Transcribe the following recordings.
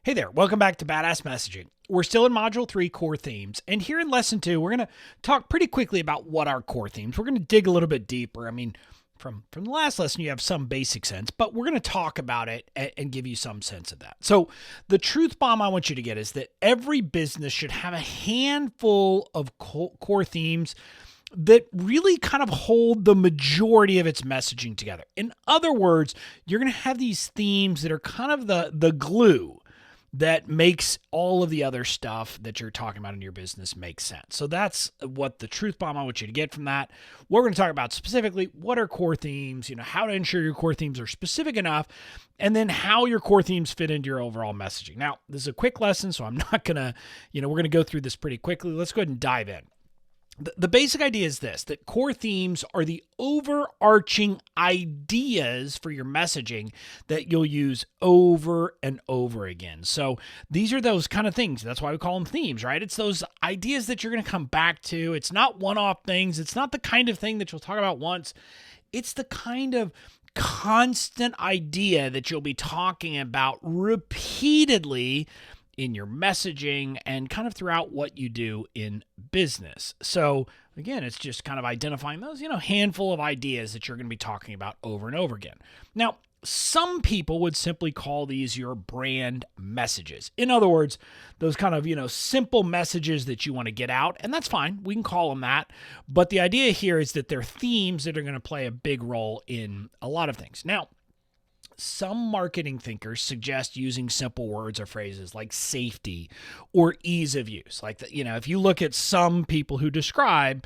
Hey there, welcome back to Badass Messaging. We're still in Module 3, Core Themes, and here in Lesson 2, we're going to talk pretty quickly about what are core themes. We're going to dig a little bit deeper. I mean, from the last lesson, you have some basic sense, but we're going to talk about it and give you some sense of that. So the truth bomb I want you to get is that every business should have a handful of core themes that really kind of hold the majority of its messaging together. In other words, you're going to have these themes that are kind of the glue that makes all of the other stuff that you're talking about in your business make sense. So that's what the truth bomb I want you to get from that. We're going to talk about specifically what are core themes, how to ensure your core themes are specific enough, and then how your core themes fit into your overall messaging. Now, this is a quick lesson, so I'm not going to, we're going to go through this pretty quickly. Let's go ahead and dive in. The basic idea is this, that core themes are the overarching ideas for your messaging that you'll use over and over again. So these are those kind of things. That's why we call them themes, right? It's those ideas that you're going to come back to. It's not one-off things. It's not the kind of thing that you'll talk about once. It's the kind of constant idea that you'll be talking about repeatedly in your messaging and kind of throughout what you do in business. So again, it's just kind of identifying those, handful of ideas that you're going to be talking about over and over again. Now, some people would simply call these your brand messages. In other words, those kind of, simple messages that you want to get out, and that's fine. We can call them that. But the idea here is that they're themes that are going to play a big role in a lot of things. Now, some marketing thinkers suggest using simple words or phrases like safety or ease of use. Like, if you look at some people who describe,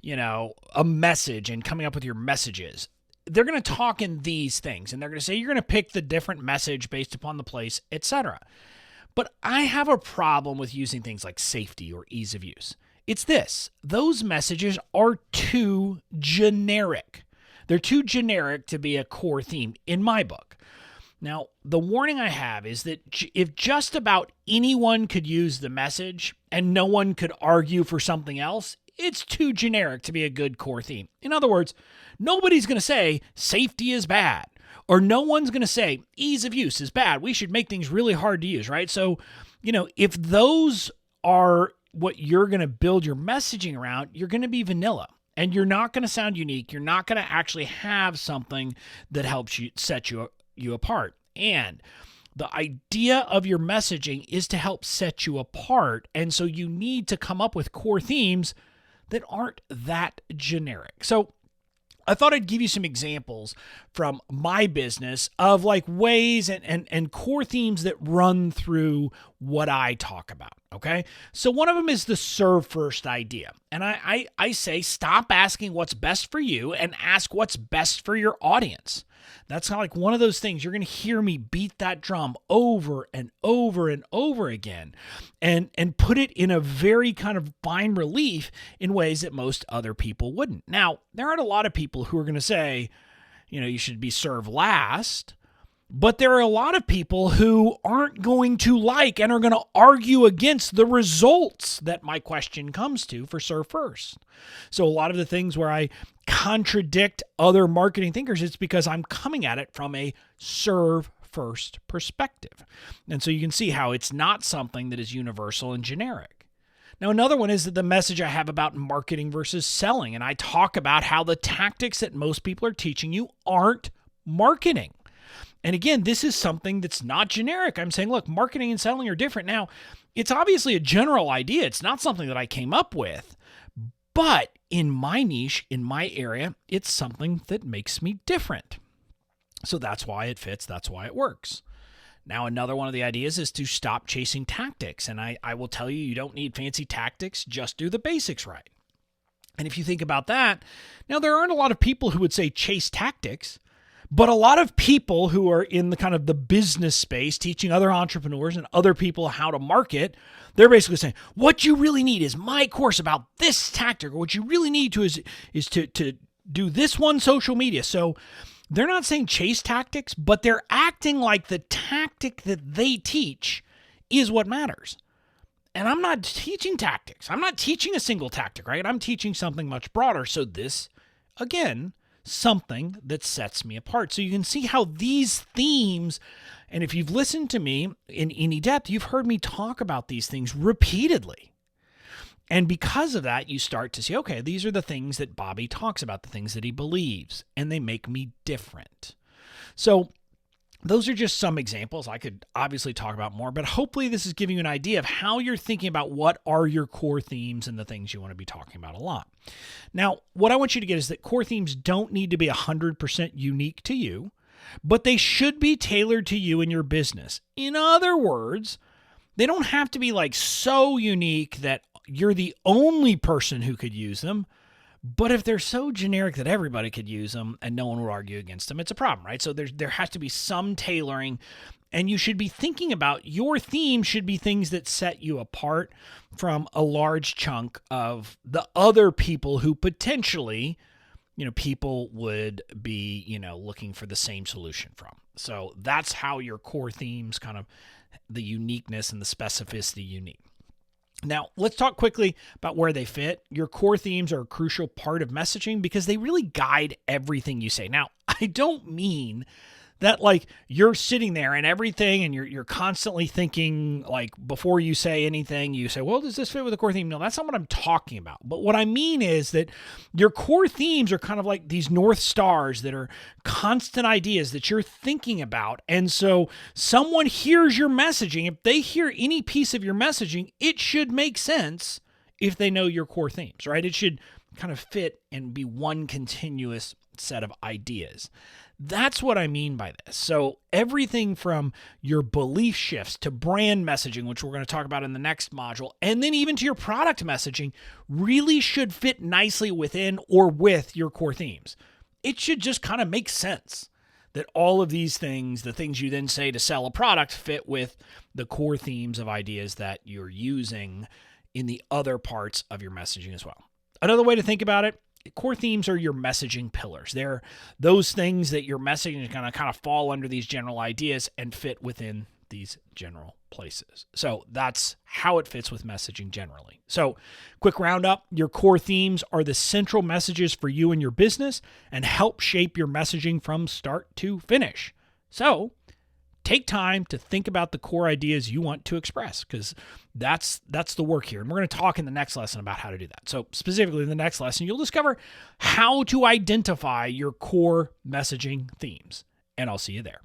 a message and coming up with your messages, they're going to talk in these things and they're going to say you're going to pick the different message based upon the place, etc. But I have a problem with using things like safety or ease of use. It's this: those messages are too generic. They're too generic to be a core theme in my book. Now, the warning I have is that if just about anyone could use the message and no one could argue for something else, it's too generic to be a good core theme. In other words, nobody's going to say safety is bad, or no one's going to say ease of use is bad. We should make things really hard to use, right? So, if those are what you're going to build your messaging around, you're going to be vanilla. And you're not going to sound unique. You're not going to actually have something that helps you set you apart. And the idea of your messaging is to help set you apart. And so you need to come up with core themes that aren't that generic. So I thought I'd give you some examples from my business of like ways and core themes that run through what I talk about. Okay. So one of them is the serve first idea. And I say, stop asking what's best for you and ask what's best for your audience. That's not like one of those things. You're going to hear me beat that drum over and over and over again and put it in a very kind of fine relief in ways that most other people wouldn't. Now, there aren't a lot of people who are going to say, you should be served last. But there are a lot of people who aren't going to like and are going to argue against the results that my question comes to for serve first. So a lot of the things where I contradict other marketing thinkers, it's because I'm coming at it from a serve first perspective. And so you can see how it's not something that is universal and generic. Now, another one is that the message I have about marketing versus selling. And I talk about how the tactics that most people are teaching you aren't marketing. And again, this is something that's not generic. I'm saying, look, marketing and selling are different. Now, it's obviously a general idea. It's not something that I came up with. But in my niche, in my area, it's something that makes me different. So that's why it fits. That's why it works. Now, another one of the ideas is to stop chasing tactics. And I will tell you, you don't need fancy tactics. Just do the basics right. And if you think about that, now there aren't a lot of people who would say chase tactics. But a lot of people who are in the kind of the business space, teaching other entrepreneurs and other people how to market, they're basically saying, what you really need is my course about this tactic, or what you really need to is to do this one social media. So they're not saying chase tactics, but they're acting like the tactic that they teach is what matters. And I'm not teaching tactics. I'm not teaching a single tactic, right? I'm teaching something much broader. So this, again, something that sets me apart. So you can see how these themes And if you've listened to me in any depth, you've heard me talk about these things repeatedly. And because of that, you start to see, okay, these are the things that Bobby talks about, the things that he believes, and they make me different. So those are just some examples. I could obviously talk about more, but hopefully this is giving you an idea of how you're thinking about what are your core themes and the things you want to be talking about a lot. Now, what I want you to get is that core themes don't need to be 100% unique to you, but they should be tailored to you and your business. In other words, they don't have to be like so unique that you're the only person who could use them. But if they're so generic that everybody could use them and no one would argue against them, it's a problem, right? So there has to be some tailoring, and you should be thinking about your theme should be things that set you apart from a large chunk of the other people who potentially, people would be, looking for the same solution from. So that's how your core themes kind of the uniqueness and the specificity you need. Now, let's talk quickly about where they fit. Your core themes are a crucial part of messaging because they really guide everything you say. Now, I don't mean that like you're sitting there and everything and you're constantly thinking like before you say anything, you say, well, does this fit with the core theme? No, that's not what I'm talking about. But what I mean is that your core themes are kind of like these North Stars that are constant ideas that you're thinking about. And so someone hears your messaging. If they hear any piece of your messaging, it should make sense if they know your core themes, right? It should kind of fit and be one continuous set of ideas. That's what I mean by this. So everything from your belief shifts to brand messaging, which we're going to talk about in the next module, and then even to your product messaging really should fit nicely within or with your core themes. It should just kind of make sense that all of these things, the things you then say to sell a product, fit with the core themes of ideas that you're using in the other parts of your messaging as well. Another way to think about it, core themes are your messaging pillars. They're those things that your messaging is going to kind of fall under these general ideas and fit within these general places. So that's how it fits with messaging generally. So quick roundup, your core themes are the central messages for you and your business and help shape your messaging from start to finish. So take time to think about the core ideas you want to express because that's the work here. And we're going to talk in the next lesson about how to do that. So specifically in the next lesson, you'll discover how to identify your core messaging themes. And I'll see you there.